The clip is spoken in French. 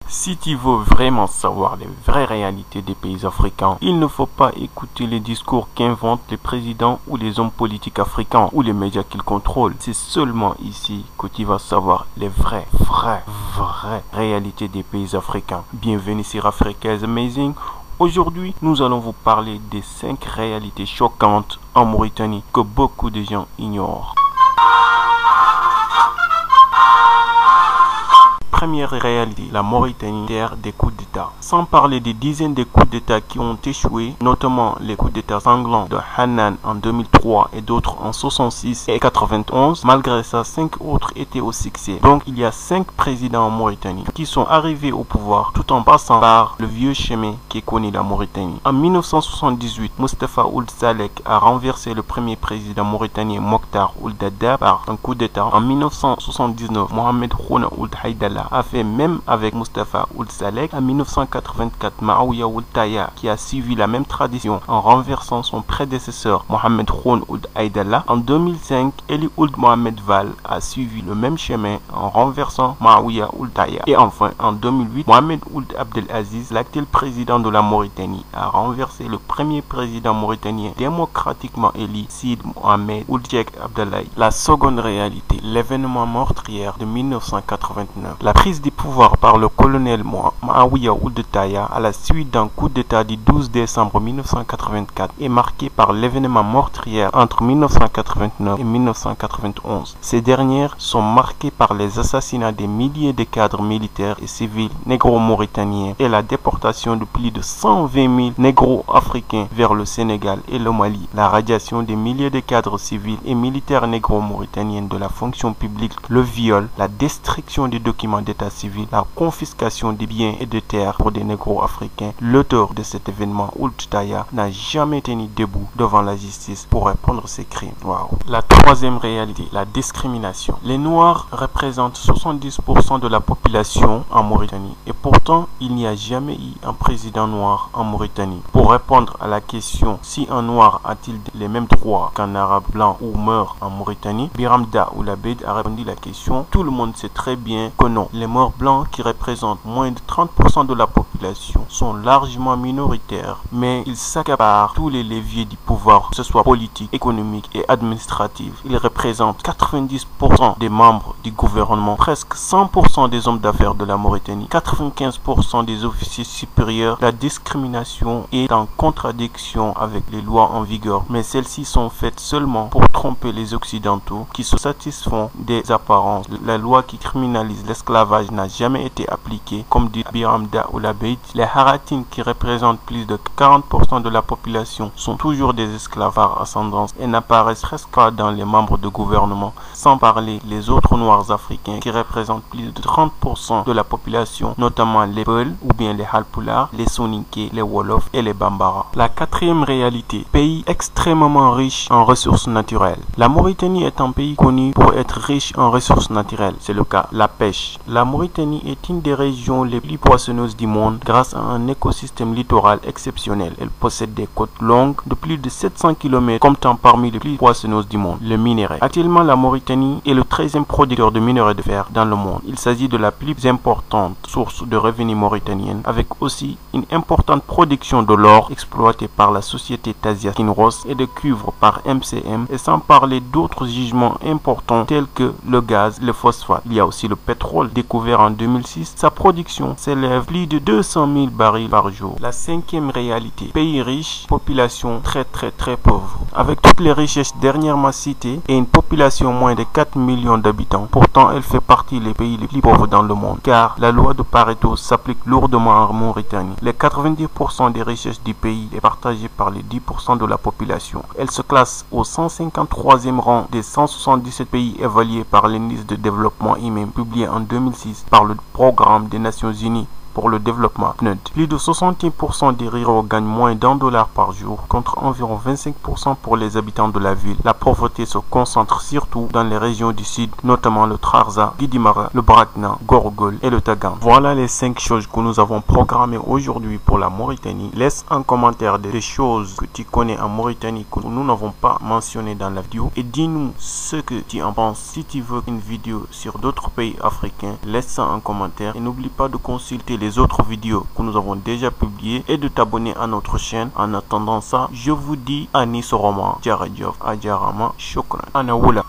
Si tu veux vraiment savoir les vraies réalités des pays africains, il ne faut pas écouter les discours qu'inventent les présidents ou les hommes politiques africains ou les médias qu'ils contrôlent. C'est seulement ici que tu vas savoir les vraies réalités des pays africains. Bienvenue sur Africa is Amazing. Aujourd'hui, nous allons vous parler des 5 réalités choquantes en Mauritanie que beaucoup de gens ignorent. Première réalité, la Mauritanie, terre des coups d'État. Sans parler des dizaines de coups d'État qui ont échoué, notamment les coups d'État sanglants de Hannan en 2003 et d'autres en 66 et 91, malgré ça, 5 autres étaient au succès. Donc il y a 5 présidents en Mauritanie qui sont arrivés au pouvoir tout en passant par le vieux chemin qui connaît la Mauritanie. En 1978, Mustafa Ould Salek a renversé le premier président mauritanien Mokhtar Ould Daddah par un coup d'État. En 1979, Mohamed Khouna Ould Haïdallah a fait même avec Mustafa Ould Salek. En 1984, Maouya Ould Taya qui a suivi la même tradition en renversant son prédécesseur Mohamed Khouna Ould Haïdallah. En 2005, Eli Ould Mohamed Val a suivi le même chemin en renversant Maouya Ould Taya. Et enfin, en 2008, Mohamed Ould Abdelaziz, l'actuel président de la Mauritanie, a renversé le premier président mauritanien démocratiquement élu, Sid Mohamed Ould Cheikh Abdallahi. La seconde réalité, l'événement meurtrier de 1989. La prise du pouvoir par le colonel Maouya Ould Taya à la suite d'un coup d'État du 12 décembre 1984 est marquée par l'événement meurtrier entre 1989 et 1991. Ces dernières sont marquées par les assassinats des milliers de cadres militaires et civils négro-mauritaniens et la déportation de plus de 120 000 négro-africains vers le Sénégal et le Mali, la radiation des milliers de cadres civils et militaires négro-mauritaniens de la fonction publique, le viol, la destruction des documents d'état civil, la confiscation des biens et de terres pour des négro-africains. L'auteur de cet événement, Ould Taya, n'a jamais tenu debout devant la justice pour répondre à ses crimes. Wow. La troisième réalité, la discrimination. Les Noirs représentent 70% de la population en Mauritanie et pourtant il n'y a jamais eu un président noir en Mauritanie. Pour répondre à la question si un Noir a-t-il les mêmes droits qu'un Arabe blanc ou meurt en Mauritanie, Biram Da Ould Abed a répondu à la question. Tout le monde sait très bien que non. Les Maures blancs, qui représentent moins de 30% de la population, sont largement minoritaires, mais ils s'accaparent tous les leviers du pouvoir, que ce soit politique, économique et administratif. Ils représentent 90% des membres du gouvernement, presque 100% des hommes d'affaires de la Mauritanie, 95% des officiers supérieurs. La discrimination est en contradiction avec les lois en vigueur, mais celles-ci sont faites seulement pour tromper les Occidentaux qui se satisfont des apparences. La loi qui criminalise l'esclavage n'a jamais été appliquée, comme dit Biram Da Ould Abed. Les Haratines, qui représentent plus de 40% de la population, sont toujours des esclaves par ascendance et n'apparaissent presque pas dans les membres de gouvernement, sans parler les autres Noirs africains qui représentent plus de 30% de la population, notamment les Peuls ou bien les Halpulaar, les Soninké, les Wolof et les Bambara. La quatrième réalité, pays extrêmement riche en ressources naturelles. La Mauritanie est un pays connu pour être riche en ressources naturelles. C'est le cas, la pêche. La Mauritanie est une des régions les plus poissonneuses du monde grâce à un écosystème littoral exceptionnel. Elle possède des côtes longues de plus de 700 km, comptant parmi les plus poissonneuses du monde. Le minerai. Actuellement, la Mauritanie est le 13e producteur de minerai de fer dans le monde. Il s'agit de la plus importante source de revenus mauritanienne, avec aussi une importante production de l'or exploité par la société Tazia Kinross et de cuivre par MCM, et sans parler d'autres gisements importants tels que le gaz, le phosphate. Il y a aussi le pétrole découvert en 2006. Sa production s'élève plus de 200 000 barils par jour. La cinquième réalité, pays riche, population très pauvre. Avec toutes les richesses dernièrement citées et une population moins de 4 millions d'habitants, pourtant elle fait partie des pays les plus pauvres dans le monde, car la loi de Pareto s'applique lourdement en Mauritanie. Les 90% des richesses du pays est partagée par les 10% de la population. Elle se classe au 153e rang des 177 pays évalués par l'indice de développement humain publié en 2006 par le Programme des Nations Unies pour le développement PNUD. Plus de 60% des ruraux gagnent moins d'$1 par jour, contre environ 25% pour les habitants de la ville. La pauvreté se concentre surtout dans les régions du sud, notamment le Trarza, Guidimara, le Barakna, Gorgol et le Tagan. Voilà les 5 choses que nous avons programmées aujourd'hui pour la Mauritanie. Laisse un commentaire des choses que tu connais en Mauritanie que nous n'avons pas mentionné dans la vidéo et dis-nous ce que tu en penses. Si tu veux une vidéo sur d'autres pays africains, laisse ça en commentaire et n'oublie pas de consulter les autres vidéos que nous avons déjà publiées et de t'abonner à notre chaîne. En attendant ça, je vous dis Anis Roman, Djara Diof, Adjarama, Shukran, Anaoula.